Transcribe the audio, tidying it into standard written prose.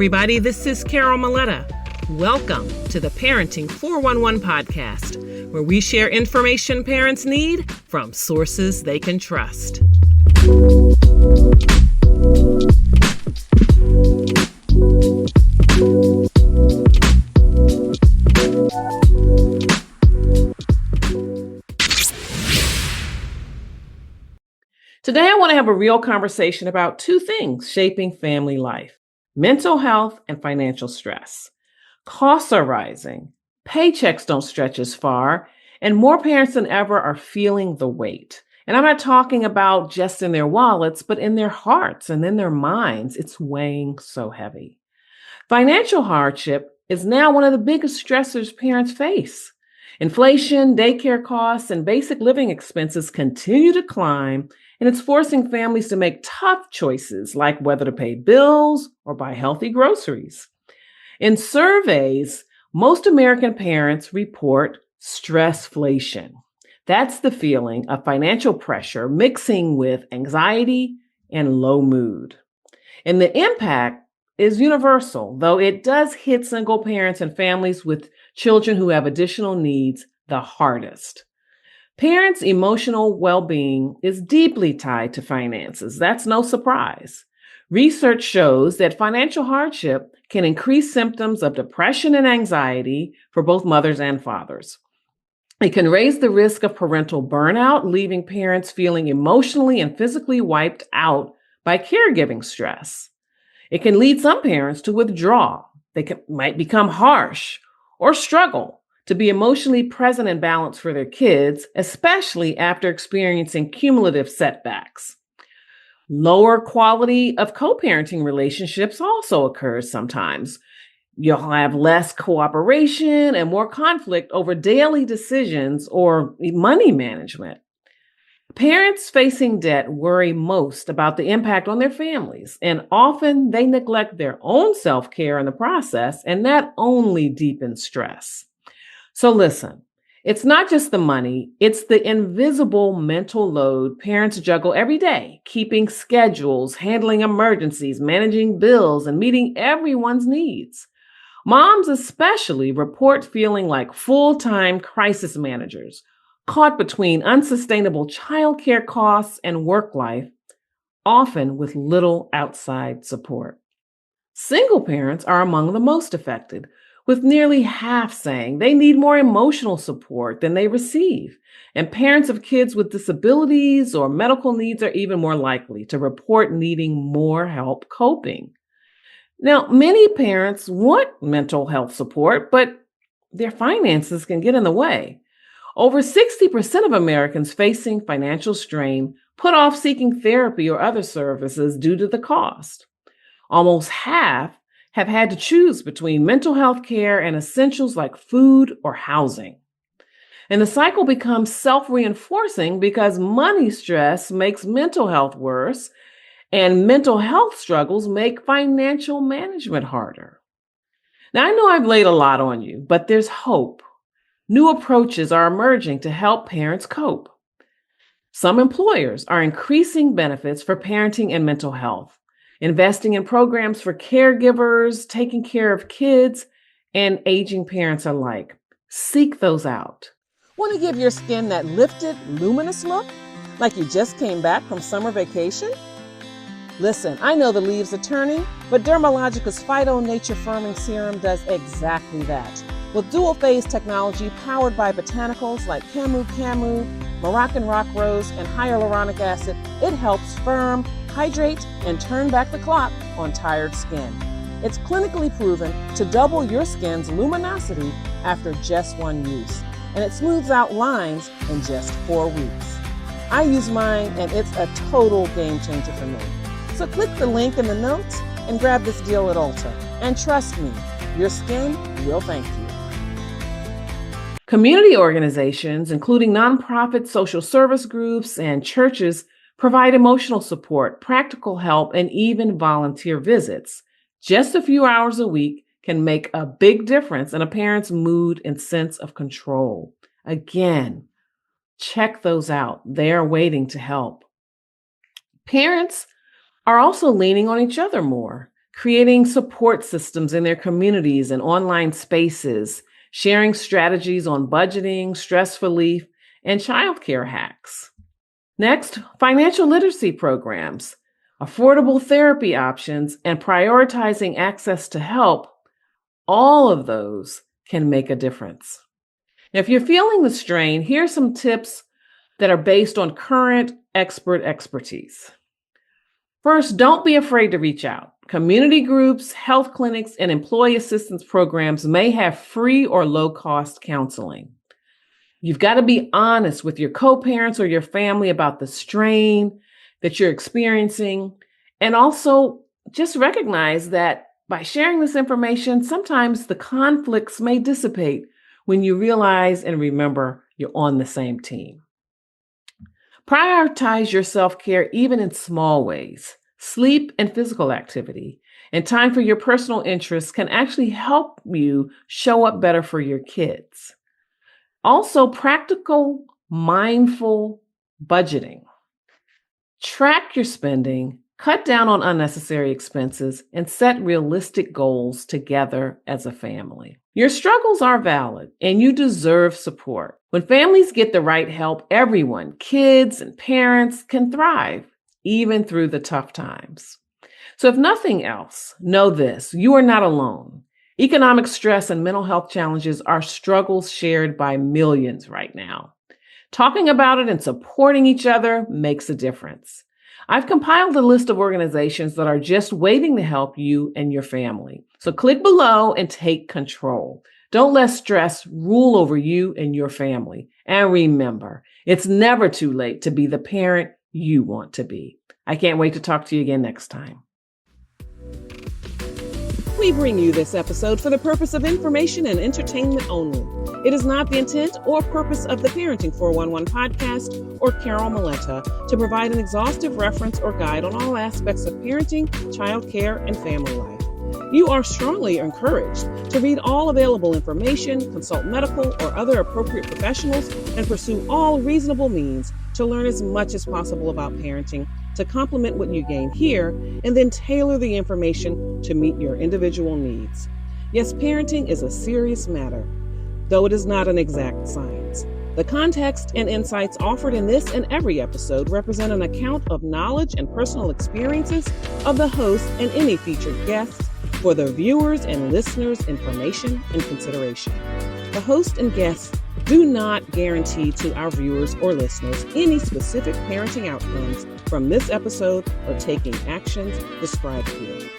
everybody. This is Carol Maletta. Welcome to the Parenting 411 podcast, where we share information parents need from sources they can trust. Today, I want to have a real conversation about two things shaping family life: mental health and financial stress. Costs are rising, paychecks don't stretch as far, and more parents than ever are feeling the weight. And I'm not talking about just in their wallets, but in their hearts and in their minds. It's weighing so heavy. Financial hardship is now one of the biggest stressors parents face. Inflation, daycare costs, and basic living expenses continue to climb, and it's forcing families to make tough choices like whether to pay bills or buy healthy groceries. In surveys, most American parents report stressflation. That's the feeling of financial pressure mixing with anxiety and low mood. And the impact is universal, though it does hit single parents and families with children who have additional needs the hardest. Parents' emotional well-being is deeply tied to finances. That's no surprise. Research shows that financial hardship can increase symptoms of depression and anxiety for both mothers and fathers. It can raise the risk of parental burnout, leaving parents feeling emotionally and physically wiped out by caregiving stress. It can lead some parents to withdraw. Might become harsh or struggle to be emotionally present and balanced for their kids, especially after experiencing cumulative setbacks. Lower quality of co-parenting relationships also occurs sometimes. You'll have less cooperation and more conflict over daily decisions or money management. Parents facing debt worry most about the impact on their families, and often they neglect their own self-care in the process, and that only deepens stress. So listen, it's not just the money, it's the invisible mental load parents juggle every day, keeping schedules, handling emergencies, managing bills, and meeting everyone's needs. Moms especially report feeling like full-time crisis managers, caught between unsustainable childcare costs and work life, often with little outside support. Single parents are among the most affected, with nearly half saying they need more emotional support than they receive. And parents of kids with disabilities or medical needs are even more likely to report needing more help coping. Now, many parents want mental health support, but their finances can get in the way. Over 60% of Americans facing financial strain put off seeking therapy or other services due to the cost. Almost half have had to choose between mental health care and essentials like food or housing. And the cycle becomes self-reinforcing because money stress makes mental health worse, and mental health struggles make financial management harder. Now, I know I've laid a lot on you, but there's hope. New approaches are emerging to help parents cope. Some employers are increasing benefits for parenting and mental health, investing in programs for caregivers, taking care of kids, and aging parents alike. Seek those out. Want to give your skin that lifted, luminous look, like you just came back from summer vacation? Listen, I know the leaves are turning, but Dermalogica's Phyto Nature Firming Serum does exactly that. With dual-phase technology powered by botanicals like camu, Moroccan rock rose, and hyaluronic acid, it helps firm, hydrate, and turn back the clock on tired skin. It's clinically proven to double your skin's luminosity after just one use, and it smooths out lines in just 4 weeks. I use mine, and it's a total game changer for me. So click the link in the notes and grab this deal at Ulta. And trust me, your skin will thank you. Community organizations, including nonprofit social service groups and churches, provide emotional support, practical help, and even volunteer visits. Just a few hours a week can make a big difference in a parent's mood and sense of control. Again, check those out. They are waiting to help. Parents are also leaning on each other more, creating support systems in their communities and online spaces, sharing strategies on budgeting, stress relief, and childcare hacks. Next, financial literacy programs, affordable therapy options, and prioritizing access to help, all of those can make a difference. Now, if you're feeling the strain, here's some tips that are based on current expert expertise. First, don't be afraid to reach out. Community groups, health clinics, and employee assistance programs may have free or low-cost counseling. You've got to be honest with your co-parents or your family about the strain that you're experiencing, and also just recognize that by sharing this information, sometimes the conflicts may dissipate when you realize and remember you're on the same team. Prioritize your self-care even in small ways. Sleep and physical activity and time for your personal interests can actually help you show up better for your kids. Also, practical, mindful budgeting. Track your spending, cut down on unnecessary expenses, and set realistic goals together as a family. Your struggles are valid, and you deserve support. When families get the right help, everyone, kids and parents, can thrive, even through the tough times. So if nothing else, know this: you are not alone. Economic stress and mental health challenges are struggles shared by millions right now. Talking about it and supporting each other makes a difference. I've compiled a list of organizations that are just waiting to help you and your family. So click below and take control. Don't let stress rule over you and your family. And remember, it's never too late to be the parent you want to be. I can't wait to talk to you again next time. We bring you this episode for the purpose of information and entertainment only. It is not the intent or purpose of the Parenting 411 podcast or Carol Maletta to provide an exhaustive reference or guide on all aspects of parenting, childcare, and family life. You are strongly encouraged to read all available information, consult medical or other appropriate professionals, and pursue all reasonable means to learn as much as possible about parenting to complement what you gain here, and then tailor the information to meet your individual needs. Yes, parenting is a serious matter, though it is not an exact science. The context and insights offered in this and every episode represent an account of knowledge and personal experiences of the host and any featured guests for the viewers' and listeners' information and consideration. The host and guests do not guarantee to our viewers or listeners any specific parenting outcomes from this episode or taking actions described here.